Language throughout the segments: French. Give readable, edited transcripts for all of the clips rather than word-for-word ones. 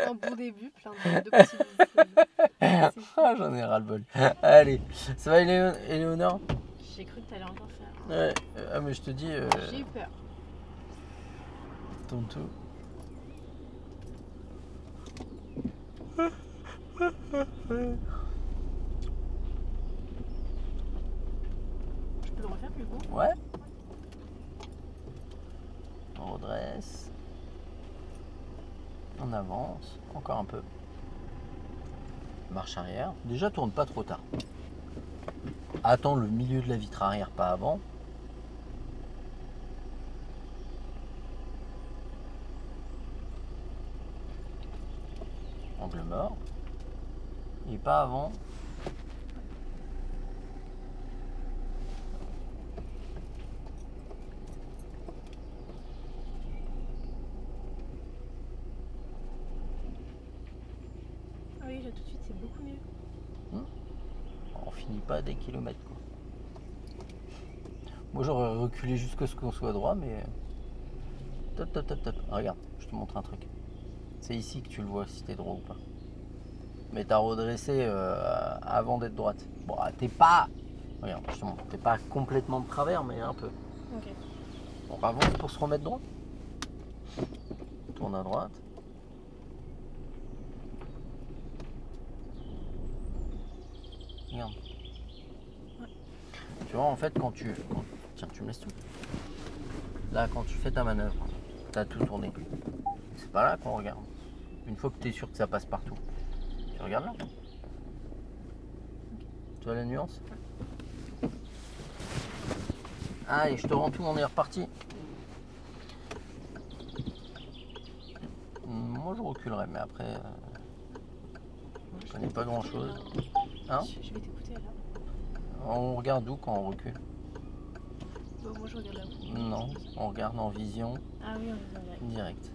Un bon début, plein de petits. Ah, j'en ai ras-le-bol. Allez, ça va Éléonore? J'ai cru que t'allais encore faire. Ouais, ah mais je te dis... J'ai eu peur. Tonto. Je peux le refaire plus coup? Ouais. On redresse. On avance. Encore un peu. Marche arrière. Déjà, tourne pas trop tard. Attends le milieu de la vitre arrière, pas avant. Angle mort. Et pas avant. Ah oui, là tout de suite c'est beaucoup mieux. On finit pas à des kilomètres quoi. Moi j'aurais reculé jusqu'à ce qu'on soit droit, mais top top top top. Regarde, je te montre un truc. C'est ici que tu le vois si t'es droit ou pas. Mais t'as redressé avant d'être droite. Bon, t'es pas. Regarde, je te montre. T'es pas complètement de travers, mais un peu. Ok. On avance pour se remettre droit. Tourne à droite. Regarde. Ouais. Tu vois, en fait, tiens, tu me laisses tout. Là, quand tu fais ta manœuvre, tu as tout tourné. C'est pas là qu'on regarde. Une fois que tu es sûr que ça passe partout, tu regardes là. Tu vois la nuance? Allez, je te rends tout, on est reparti. Moi, je reculerai, mais après, je connais pas grand chose. Hein? Je vais t'écouter là. On regarde où quand on recule? Bon, moi je regarde là. Non, on regarde en vision Ah oui, en vision directe. directe.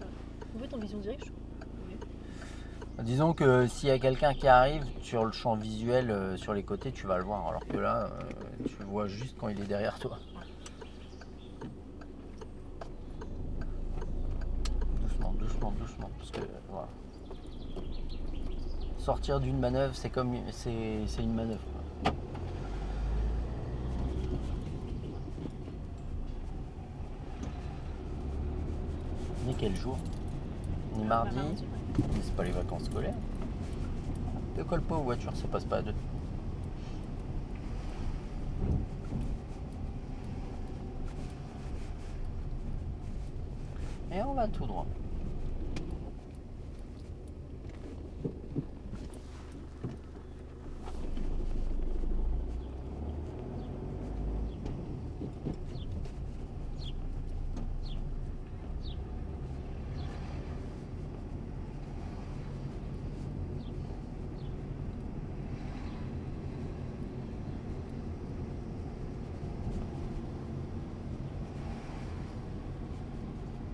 En fait, en vision directe, je trouve. Oui. Disons que s'il y a quelqu'un qui arrive sur le champ visuel, sur les côtés, tu vas le voir. Alors que là, tu le vois juste quand il est derrière toi. Doucement, doucement, doucement. Parce que voilà. Sortir d'une manœuvre, c'est comme c'est une manœuvre. On est quel jour? On est mardi. C'est pas les vacances scolaires. Ne colle pas aux voitures, ça passe pas à deux. Et on va tout droit.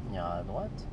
On ira à droite.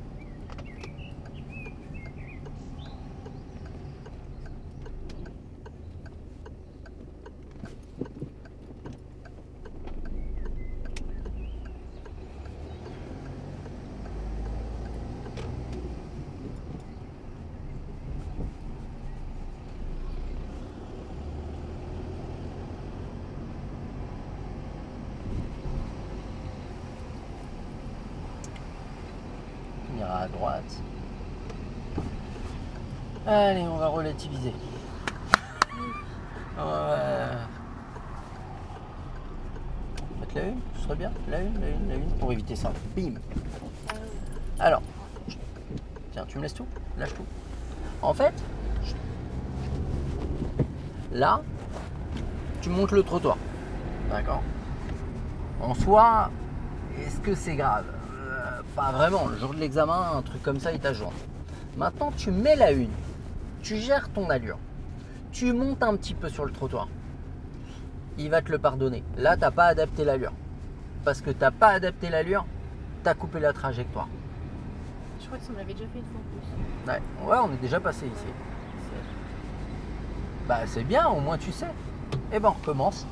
On ira à droite. Allez, on va relativiser. On va mettre la une, ce serait bien. La une, pour éviter ça. Bim. Alors, tiens, tu me laisses tout? Lâche tout. En fait, là, tu montes le trottoir. D'accord? En soi, est-ce que c'est grave? Pas vraiment. Le jour de l'examen, un truc comme ça, il t'ajoute. Maintenant, tu mets la une. Tu gères ton allure. Tu montes un petit peu sur le trottoir. Il va te le pardonner. Là, tu n'as pas adapté l'allure. Parce que tu n'as pas adapté l'allure, tu as coupé la trajectoire. Je crois que ça m'avait déjà fait une fois en plus. Ouais, on est déjà passé ici. Bah, c'est bien, au moins tu sais. Et ben, on recommence.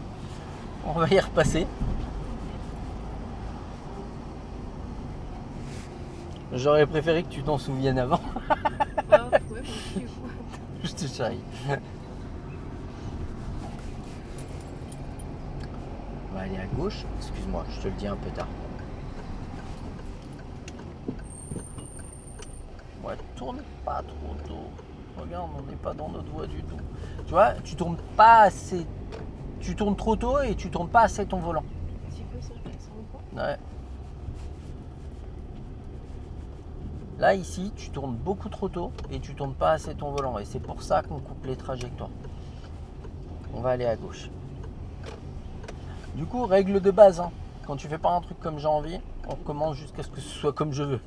On va y repasser. J'aurais préféré que tu t'en souviennes avant. Ah, ouais, chérie. On va aller à gauche. Excuse-moi, je te le dis un peu tard. Ouais, tourne pas trop tôt. Regarde, on n'est pas dans notre voie du tout. Tu vois, tu tournes pas assez. Tu tournes trop tôt et tu tournes pas assez ton volant. C'est quoi ça? Ça rend pas? Ouais. Là, ici, tu tournes beaucoup trop tôt et tu tournes pas assez ton volant. Et c'est pour ça qu'on coupe les trajectoires. On va aller à gauche. Du coup, règle de base, hein. Quand tu fais pas un truc comme j'ai envie, on recommence jusqu'à ce que ce soit comme je veux.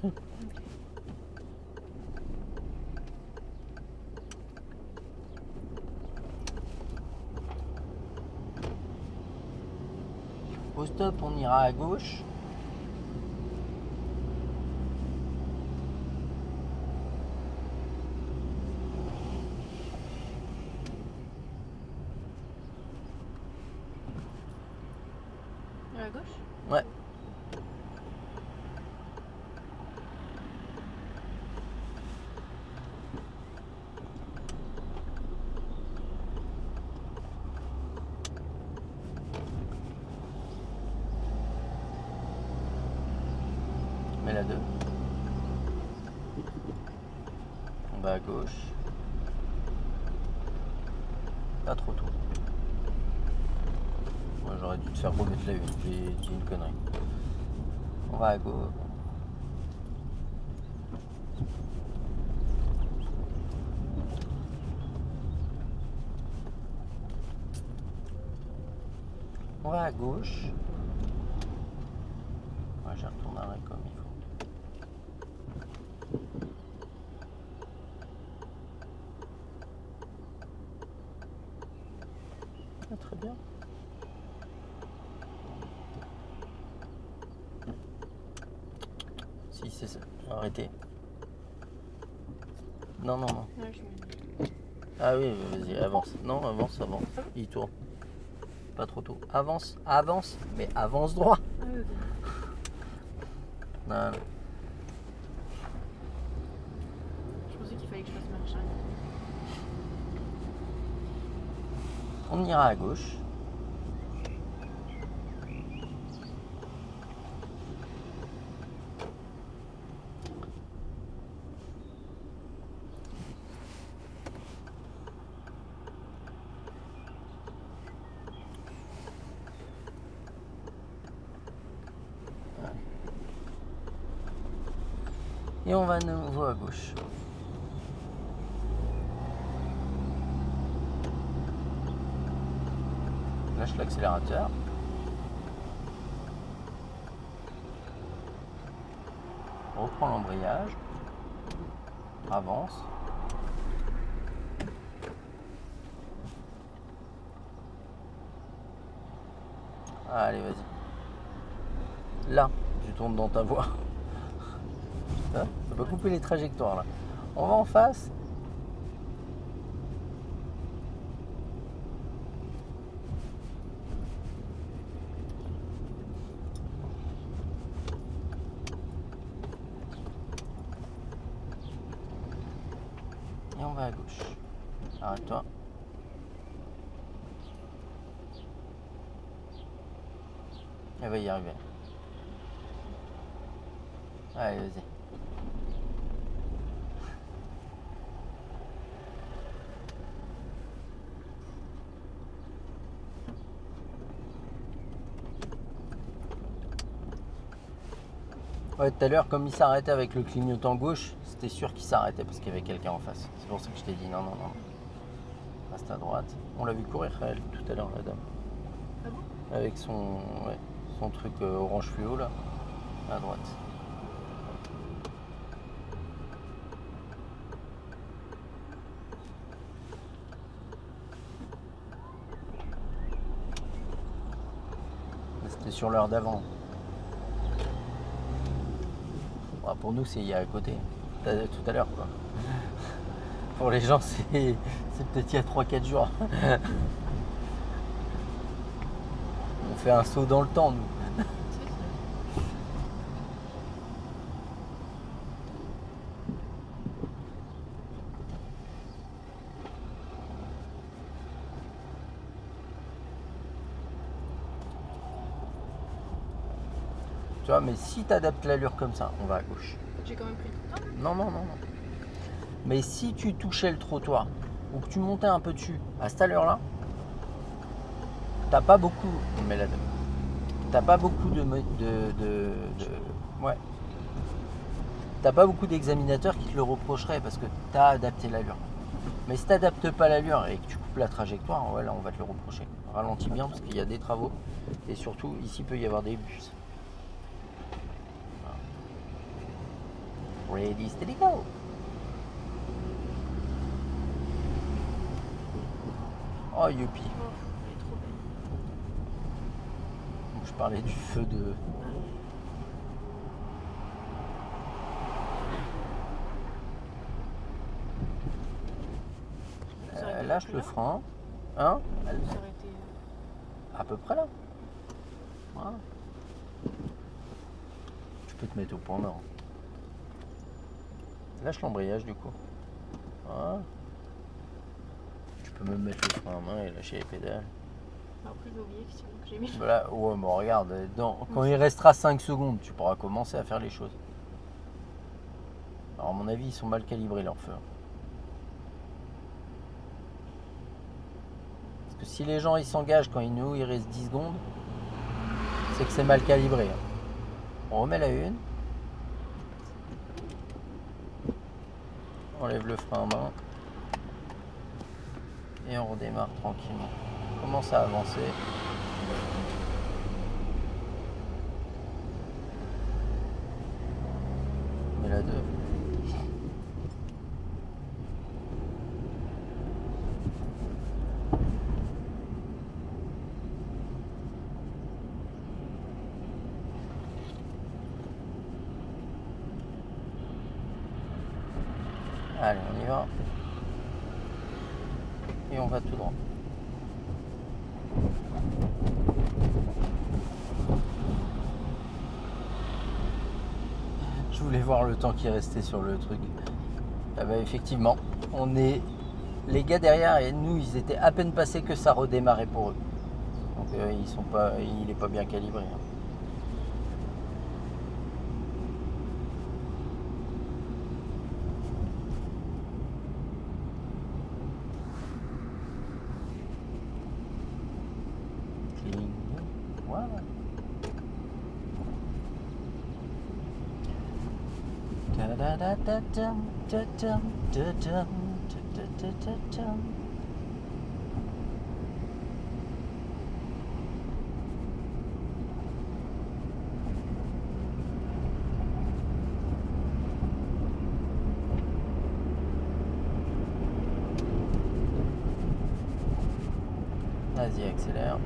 Au stop, on ira à gauche. À gauche? Ouais. Mets la 2. On va à gauche. Pas trop tôt. Moi, j'aurais dû te faire remettre la 1. J'ai dit une connerie. On va à gauche. On va à gauche. Ouais, j'y retournerai comme il faut. Ah, très bien. Si, c'est ça. Arrêtez. Non, non, non. Ouais, je me... Ah oui, vas-y, avance. Non, avance, avance. Il tourne. Pas trop tôt. Avance, avance, mais avance droit. Ah oui, ok. Non, non. Je pensais qu'il fallait que je fasse marche arrière. On ira à gauche. Et on va à nouveau à gauche. Lâche l'accélérateur. Reprends l'embrayage. Avance. Allez, vas-y. Là, tu tournes dans ta voie. Ça peut couper les trajectoires là. On va en face. Et on va à gauche. Arrête-toi. Elle va y arriver. Allez, vas-y. Ouais, tout à l'heure, comme il s'arrêtait avec le clignotant gauche, c'était sûr qu'il s'arrêtait parce qu'il y avait quelqu'un en face. C'est pour ça que je t'ai dit non, non, non. Reste à droite. On l'a vu courir elle tout à l'heure, la dame. Ah bon? Avec son truc orange fluo là, à droite. C'était sur l'heure d'avant. Bon, pour nous, c'est à côté. Tout à l'heure, quoi. Pour les gens, c'est peut-être il y a 3-4 jours. On fait un saut dans le temps, nous. Tu vois, mais si tu adaptes l'allure comme ça, on va à gauche. J'ai quand même pris le trottoir. Non. Mais si tu touchais le trottoir ou que tu montais un peu dessus, à cette allure-là, t'as pas beaucoup. Mais là, t'as pas beaucoup ouais. T'as pas beaucoup d'examinateurs qui te le reprocheraient parce que tu as adapté l'allure. Mais si tu n'adaptes pas l'allure et que tu coupes la trajectoire, ouais, là on va te le reprocher. Ralentis bien parce qu'il y a des travaux et surtout ici il peut y avoir des bus. Ready, steady, go! Oh youpi! Oh, elle est trop belle. Je parlais du feu de... lâche le frein. Hein? Ça aurait été... À peu près là. Voilà. Tu peux te mettre au point mort. Lâche l'embrayage du coup. Voilà. Tu peux même mettre le frein à main et lâcher les pédales. Après j'ai oublié effectivement que j'ai mis... Voilà. Ouais, mais regarde, quand il restera 5 secondes, tu pourras commencer à faire les choses. Alors à mon avis, ils sont mal calibrés leurs feux. Parce que si les gens ils s'engagent quand il reste 10 secondes, c'est que c'est mal calibré. On remet la une. On enlève le frein à main. Et on redémarre tranquillement. On commence à avancer. On met la 2. Allez, on y va. Et on va tout droit. Je voulais voir le temps qui restait sur le truc. Ah bah effectivement, on est... Les gars derrière et nous, ils étaient à peine passés que ça redémarrait pour eux. Donc ils sont pas... il n'est pas bien calibré. Hein. Voilà. Vas-y, accélère.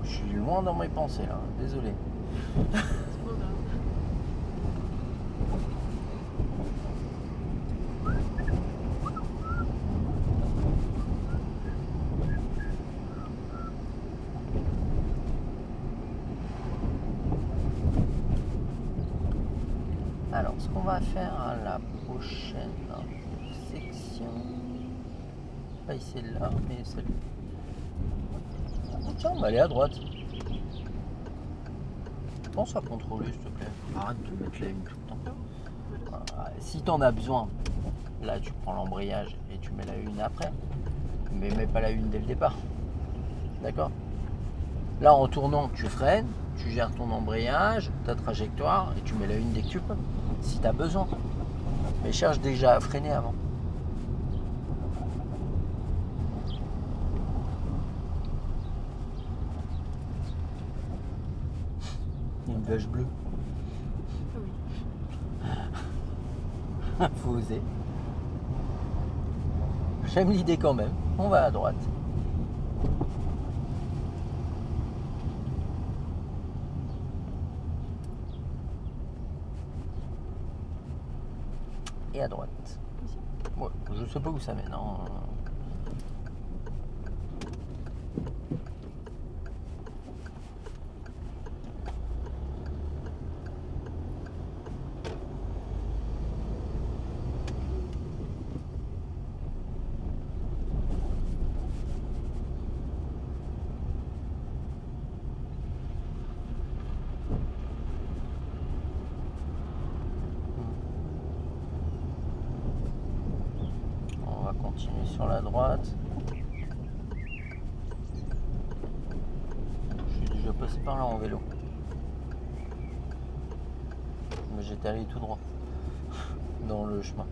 Je suis loin dans mes pensées là, désolé. Alors, ce qu'on va faire à la prochaine section, pas celle-là, mais celle-là. Tiens, on va aller à droite. Pense à contrôler, s'il te plaît. Arrête de mettre la une tout le temps. Si tu en as besoin, là tu prends l'embrayage et tu mets la une après. Mais mets pas la une dès le départ. D'accord? Là, en tournant, tu freines, tu gères ton embrayage, ta trajectoire et tu mets la une dès que tu peux. Si tu as besoin. Mais cherche déjà à freiner avant. Il y a une vache bleue. Oui. Faut oser. J'aime l'idée quand même. On va à droite. Et à droite. Ici. Ouais, je sais pas où ça mène. Hein. Continue sur la droite. Je suis déjà passé par là en vélo. Mais j'étais allé tout droit dans le chemin.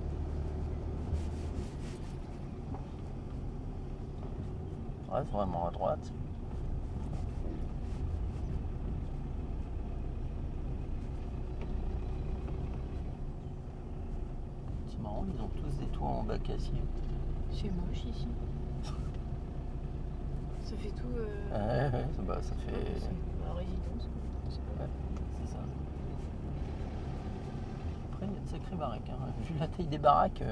Ouais, vraiment à droite. C'est marrant, ils ont tous des toits en bac acier. C'est moche ici. Ça fait tout. Ouais, bah, ça fait. C'est la résidence. Ouais, c'est ça. Après, il y a de sacrées baraques. Hein. Vu la taille des baraques.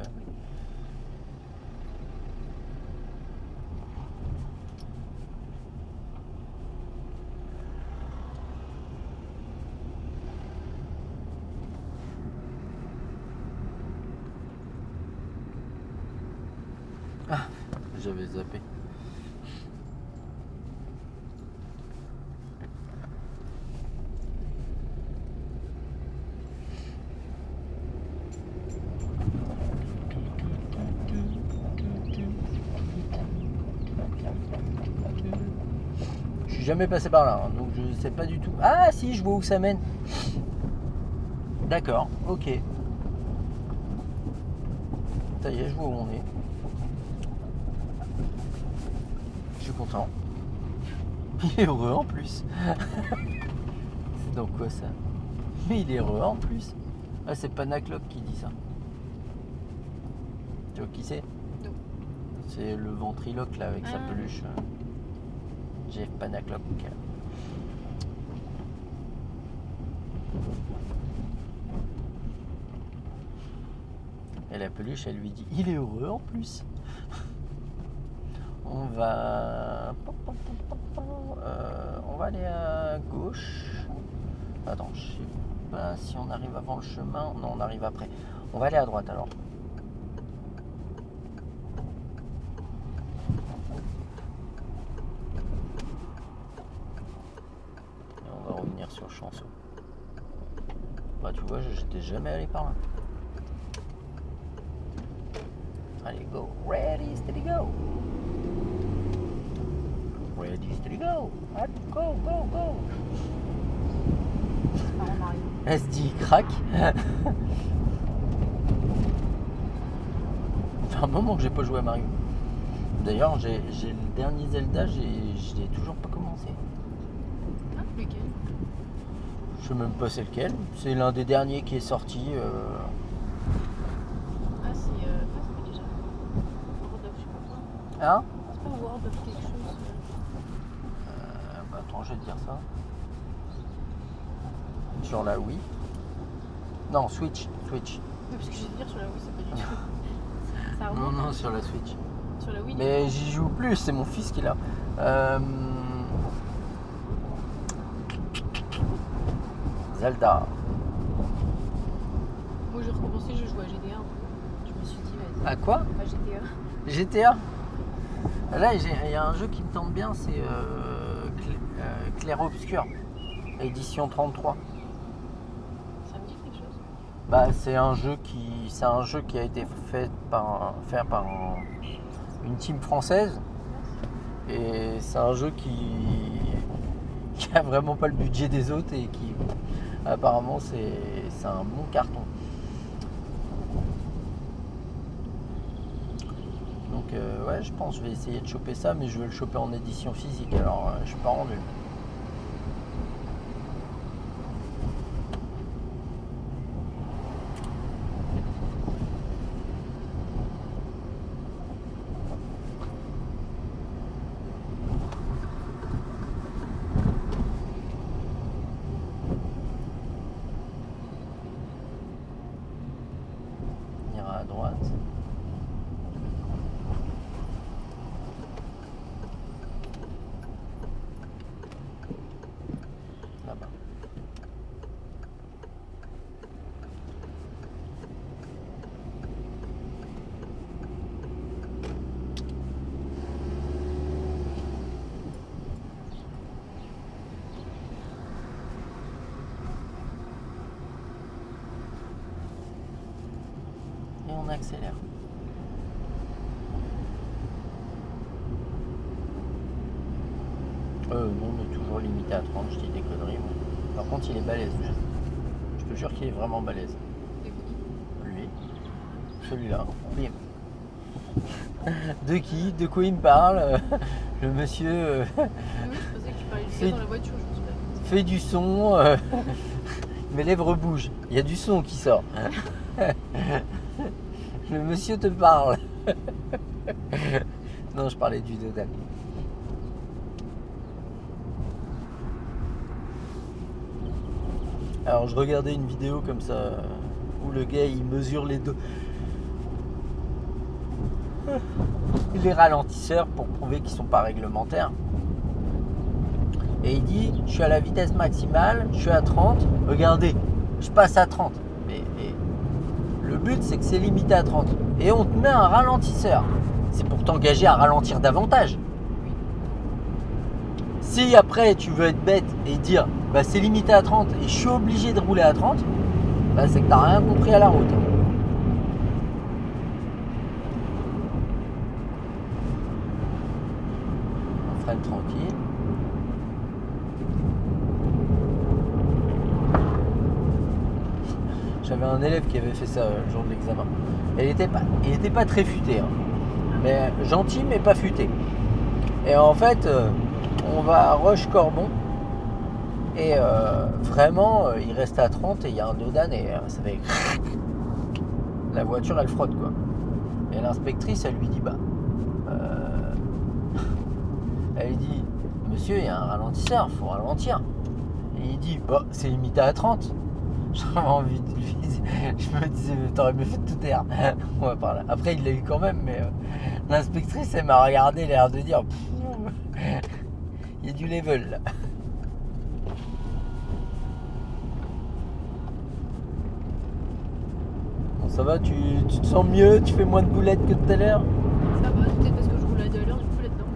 Ah, j'avais zappé. Je suis jamais passé par là, hein, donc je sais pas du tout. Ah si, je vois où ça mène. D'accord, ok. Ça y est, je vois où on est. Je suis content. Il est heureux en plus. C'est donc quoi ça? Mais il est heureux en plus. Ah, c'est Panacloc qui dit ça. Tu vois qui c'est? Non. C'est le ventriloque là avec sa peluche. Jeff Panacloc. Et la peluche, elle lui dit, il est heureux en plus. On va aller à gauche. Attends, je sais pas si on arrive avant le chemin. Non, on arrive après. On va aller à droite alors. Et on va revenir sur Chanceau. Bah tu vois, j'étais jamais allé par là. Allez, go. Ready, steady, go. Ready, steady, go. Allez, go, go, go. Elle se dit, craque. Ça fait un moment que j'ai pas joué à Mario. D'ailleurs, j'ai le dernier Zelda, je l'ai toujours pas commencé. Ah, lequel? Je sais même pas c'est lequel. C'est l'un des derniers qui est sorti. Ah, c'est déjà. World of je sais pas quoi. Hein? C'est pas World of quelque chose. Bah attends, je vais te dire ça. Sur la Wii. Non, Switch. Oui, parce que je vais dire sur la Wii, c'est pas du tout. Ça Non, remonte. non, sur la Switch. Sur la Wii. Mais j'y joue plus, c'est mon fils qui l'a. Zelda. Moi, j'ai recommencé, je jouais à GTA. Je me suis dit, vas-y. À quoi? À GTA. GTA. Là, il y a un jeu qui me tente bien, c'est Clair Obscur, édition 33. Ça me dit quelque chose. Bah, c'est un jeu qui a été fait par une team française. Et c'est un jeu qui a vraiment pas le budget des autres et qui apparemment c'est un bon carton. ouais, je pense que je vais essayer de choper ça, mais je vais le choper en édition physique, alors je suis pas rendu. À droite. Là-bas. Et on accélère. Non, on est toujours limité à 30, je dis des conneries. Moi. Par contre, il est balèze. Je te jure qu'il est vraiment balèze. Lui. Celui-là. Bim. De qui? De quoi il me parle? Le monsieur Oui, je pensais que tu parlais du gars dans la voiture, je pense pas. Fait du son. Mes lèvres bougent. Il y a du son qui sort. Le monsieur te parle. Non, je parlais du Dodan. Alors, je regardais une vidéo comme ça où le gars il mesure les ralentisseurs pour prouver qu'ils sont pas réglementaires. Et il dit, je suis à la vitesse maximale, je suis à 30, regardez, je passe à 30. Mais le but, c'est que c'est limité à 30. Et on te met un ralentisseur. C'est pour t'engager à ralentir davantage. Si après, tu veux être bête et dire, bah, c'est limité à 30 et je suis obligé de rouler à 30, bah, c'est que tu n'as rien compris à la route. On freine tranquille. J'avais un élève qui avait fait ça le jour de l'examen. Il était pas très futé, hein. Mais gentil mais pas futé. Et en fait, on va à Roche-Corbon et vraiment, il reste à 30 et il y a un Dodan et ça fait la voiture elle frotte quoi. Et l'inspectrice elle lui dit elle lui dit monsieur il y a un ralentisseur, faut ralentir. Et il dit c'est limité à 30. J'avais envie de lui dire, je me disais, t'aurais mieux fait de tout taire. On va par là. Après, il l'a eu quand même, mais l'inspectrice, elle m'a regardé, l'air de dire, il y a du level là. Bon, ça va, tu te sens mieux, tu fais moins de boulettes que tout à l'heure? Ça va, peut-être parce que je roule à 2 à l'heure, du coup là-dedans.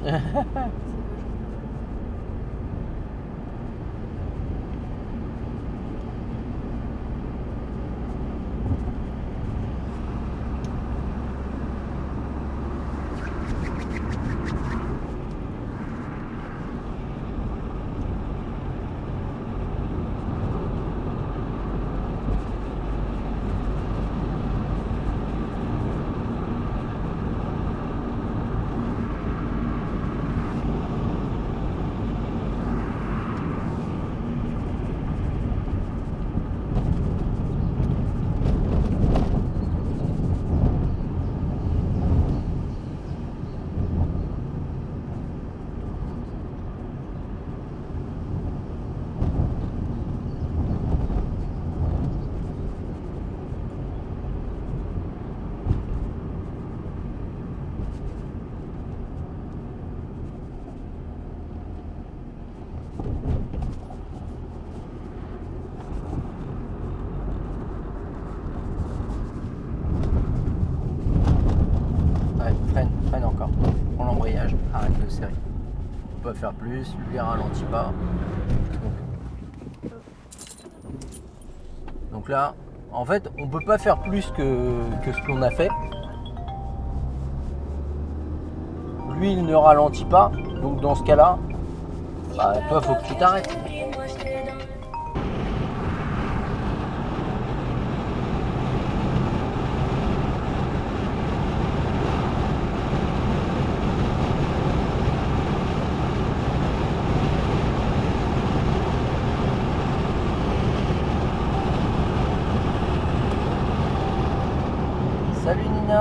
Freine encore. Prends l'embrayage, arrête le série. On peut pas faire plus, lui ralentit pas. Donc là, en fait, on peut pas faire plus que ce qu'on a fait. Lui, il ne ralentit pas. Donc dans ce cas-là, toi, faut que tu t'arrêtes.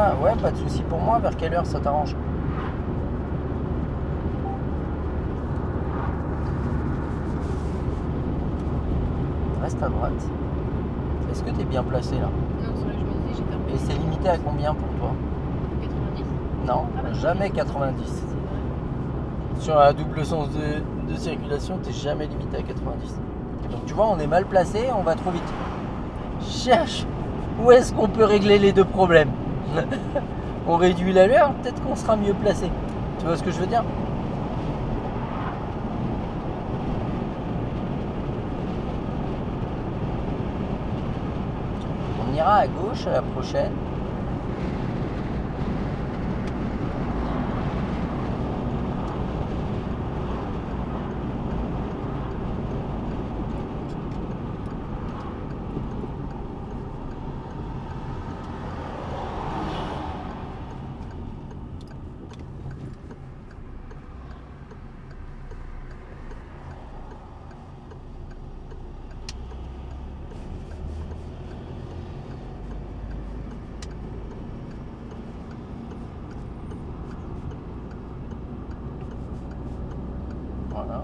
moi, ouais, pas de souci pour moi. Vers quelle heure ça t'arrange? Reste à droite. Est-ce que tu es bien placé là? Non, c'est vrai que je me disais, j'étais un peu. Et c'est limité à combien pour toi? 90. Non, Ah bah, jamais c'est 90. vrai. Sur un double sens de circulation, tu n'es jamais limité à 90. Donc tu vois, on est mal placé, on va trop vite. Cherche où est-ce qu'on peut régler les deux problèmes. On réduit l'allure, peut-être qu'on sera mieux placé. Tu vois ce que je veux dire? On ira à gauche à la prochaine. Voilà.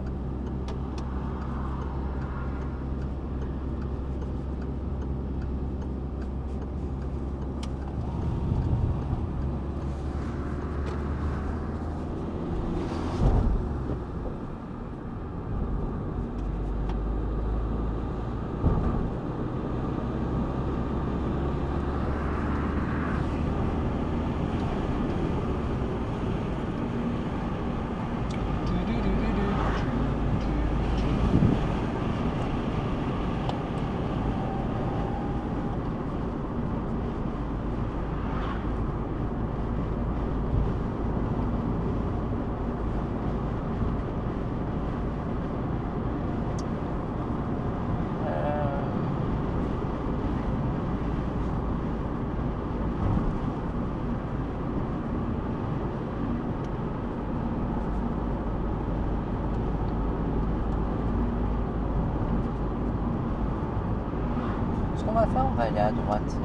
Ce qu'on va faire, on va aller à droite.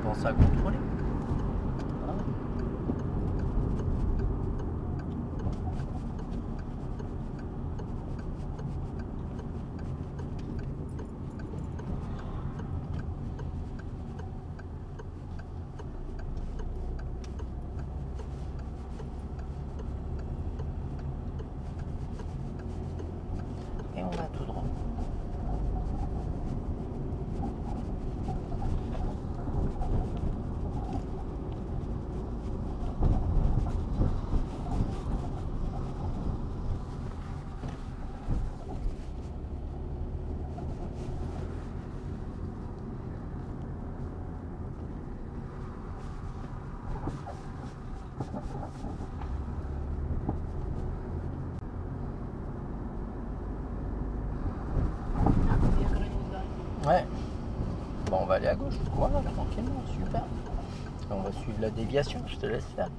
Pense à contrôler. Et on va tout droit. Ouais. Bon, on va aller à gauche. Voilà, tranquillement, super. On va suivre la déviation, je te laisse faire.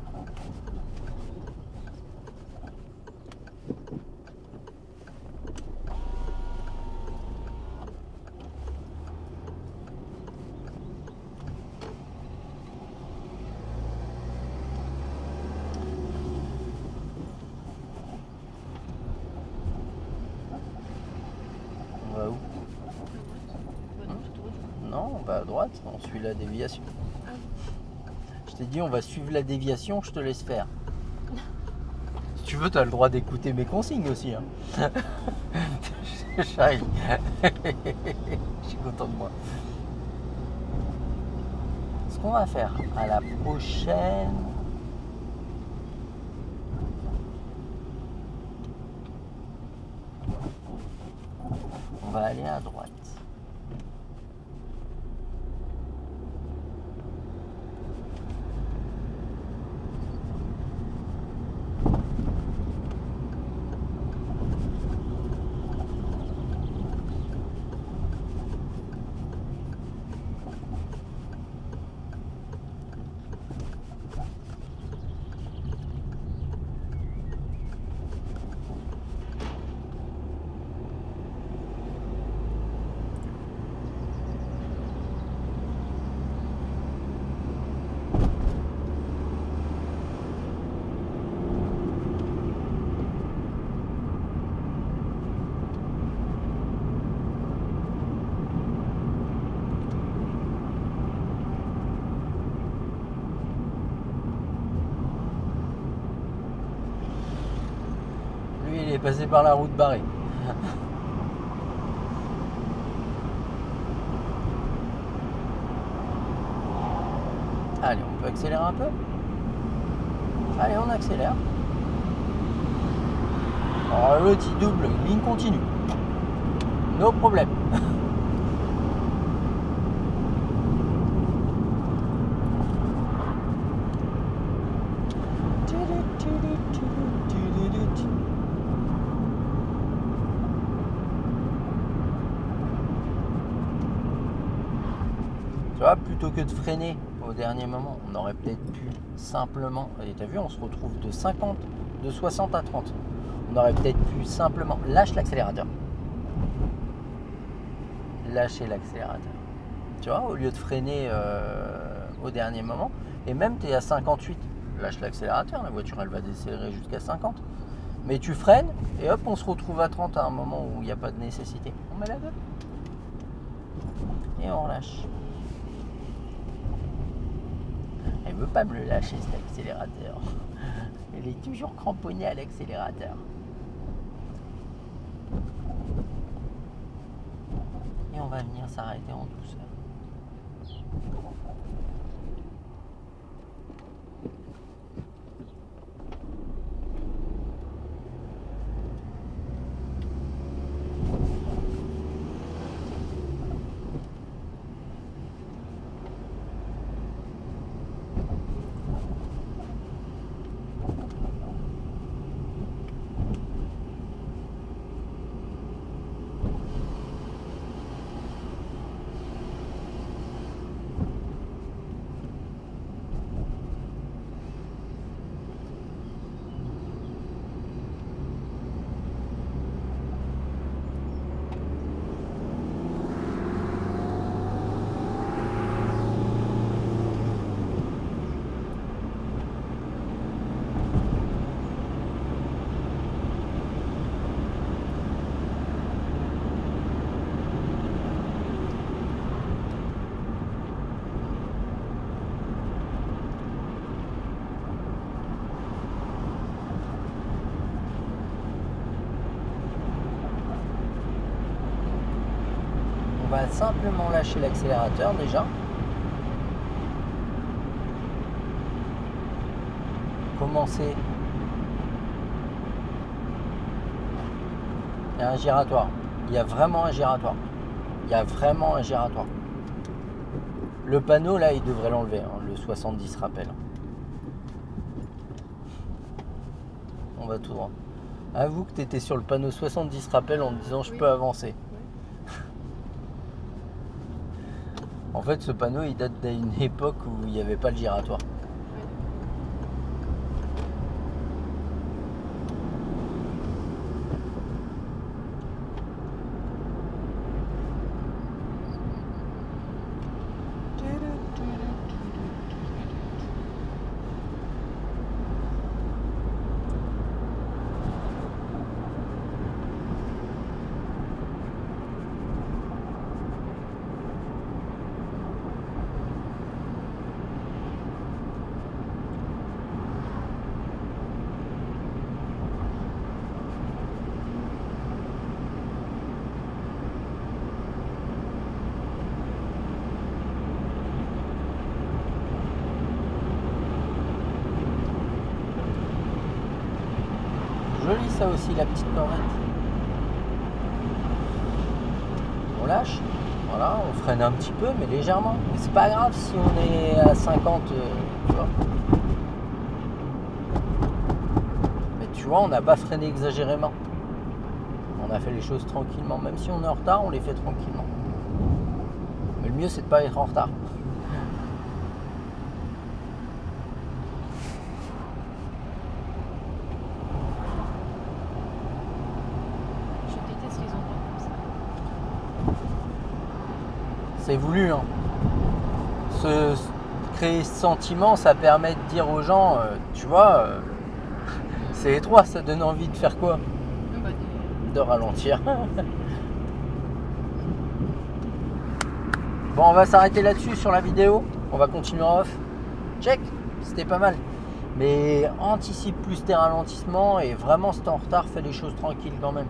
On va où? Non, on va à droite, on suit la déviation. Je t'ai dit, on va suivre la déviation, je te laisse faire. Si tu veux, tu as le droit d'écouter mes consignes aussi. Hein. Chérie. Je suis content de moi. Ce qu'on va faire à la prochaine... On va aller à droite. est passé par la route barrée. Allez, on peut accélérer un peu. Allez, on accélère. Alors l'autre il double, ligne continue. No problème. Tu vois, plutôt que de freiner au dernier moment, on aurait peut-être pu simplement, et t'as vu, on se retrouve de 60 à 30. On aurait peut-être pu simplement lâcher l'accélérateur. Lâcher l'accélérateur. Tu vois, au lieu de freiner au dernier moment, et même tu es à 58, lâche l'accélérateur, la voiture elle va décélérer jusqu'à 50. Mais tu freines et hop, on se retrouve à 30 à un moment où il n'y a pas de nécessité. On met la gueule. Et on lâche. Elle veut pas me le lâcher cet accélérateur. Elle est toujours cramponnée à l'accélérateur. Et on va venir s'arrêter en douceur. On va simplement lâcher l'accélérateur déjà. Commencer. Il y a un giratoire. Il y a vraiment un giratoire. Il y a vraiment un giratoire. Le panneau là, il devrait l'enlever, hein, le 70 rappel. On va tout droit. Avoue que tu étais sur le panneau 70 rappel en te disant je peux avancer. En fait, ce panneau, il date d'une époque où il n'y avait pas le giratoire. Joli ça aussi, la petite corvette. On lâche, voilà, on freine un petit peu, mais légèrement. Mais c'est pas grave si on est à 50, tu vois. Mais tu vois, on n'a pas freiné exagérément. On a fait les choses tranquillement. Même si on est en retard, on les fait tranquillement. Mais le mieux, c'est de pas être en retard. C'est voulu, hein. Créer ce sentiment, ça permet de dire aux gens, tu vois, c'est étroit, ça donne envie de faire quoi? De ralentir. Bon, on va s'arrêter là-dessus sur la vidéo. On va continuer en off. Check, c'était pas mal. Mais anticipe plus tes ralentissements et vraiment si t'es en retard, fais les choses tranquilles quand même.